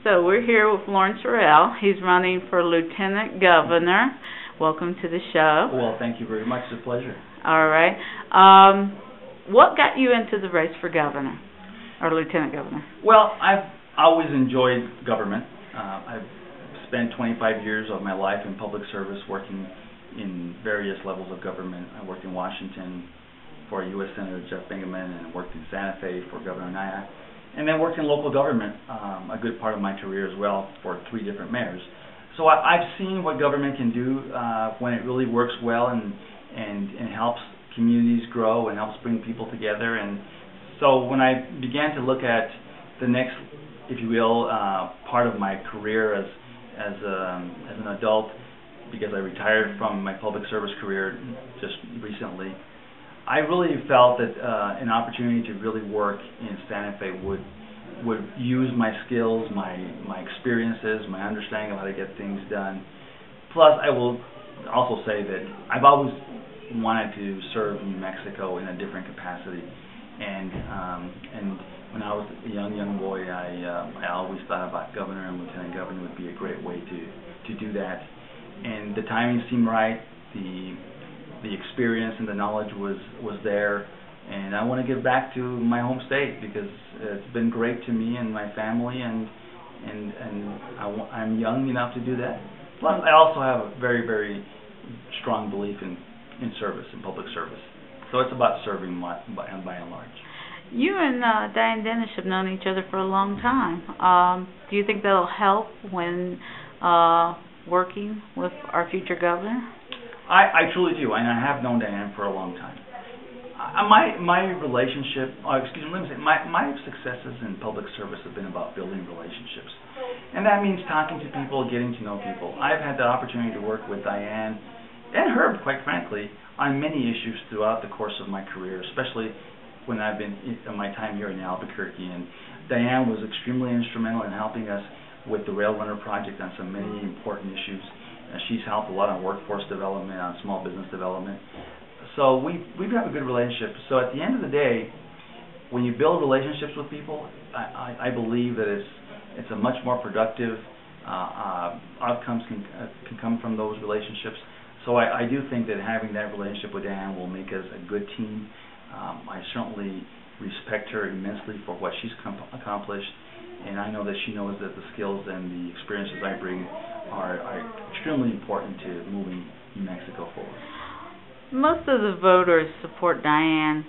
So we're here with Lawrence Rael. He's running for Lieutenant Governor. Welcome to the show. Well, thank you very much. It's a pleasure. All right. What got you into the race for governor or lieutenant governor? Well, I've always enjoyed government. I've spent 25 years of my life in public service working in various levels of government. I worked in Washington for U.S. Senator Jeff Bingaman, and worked in Santa Fe for Governor Naya, and then worked in local government a good part of my career as well for 3 different mayors. So I've seen what government can do when it really works well and helps communities grow and helps bring people together. And so when I began to look at the next, if you will, part of my career as an adult, because I retired from my public service career just recently, I really felt that an opportunity to really work in Santa Fe would use my skills, my experiences, my understanding of how to get things done. Plus, I will also say that I've always wanted to serve New Mexico in a different capacity, and when I was a young boy, I always thought about governor and lieutenant governor would be a great way to do that, and the timing seemed right. The experience and the knowledge was there, and I want to give back to my home state because it's been great to me and my family, and I'm young enough to do that. Plus, I also have a very, very strong belief in service, in public service. So it's about serving by and large. You and Diane Wills have known each other for a long time. Do you think that'll help when working with our future governor? I truly do, and I have known Diane for a long time. My relationship, excuse me, let me say, my successes in public service have been about building relationships, and that means talking to people, getting to know people. I've had the opportunity to work with Diane and Herb, quite frankly, on many issues throughout the course of my career, especially when I've been in my time here in Albuquerque. And Diane was extremely instrumental in helping us with the Rail Runner project on some many important issues. She's helped a lot on workforce development, on small business development. So we have a good relationship. So at the end of the day, when you build relationships with people, I believe that it's a much more productive outcomes can come from those relationships. So I do think that having that relationship with Diane will make us a good team. I certainly respect her immensely for what she's accomplished, and I know that she knows that the skills and the experiences I bring are extremely important to moving New Mexico forward. Most of the voters support Diane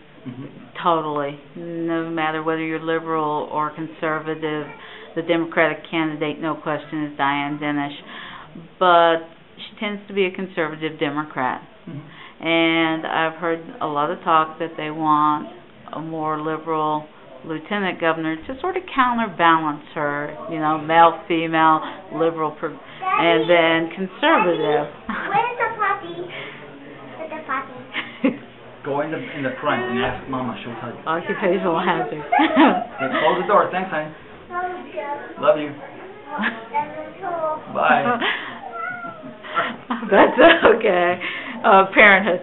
totally, no matter whether you're liberal or conservative. The Democratic candidate, no question, is Diane Wills, but she tends to be a conservative Democrat. And I've heard a lot of talk that they want a more liberal lieutenant governor to sort of counterbalance her, you know, male, female, liberal, and then conservative. Where's the potty? With the potty. Go in the front and ask Mama. She'll tell you. Occupational hazard. Okay, close the door. Thanks, honey. Love you. Bye. That's okay. Parenthood.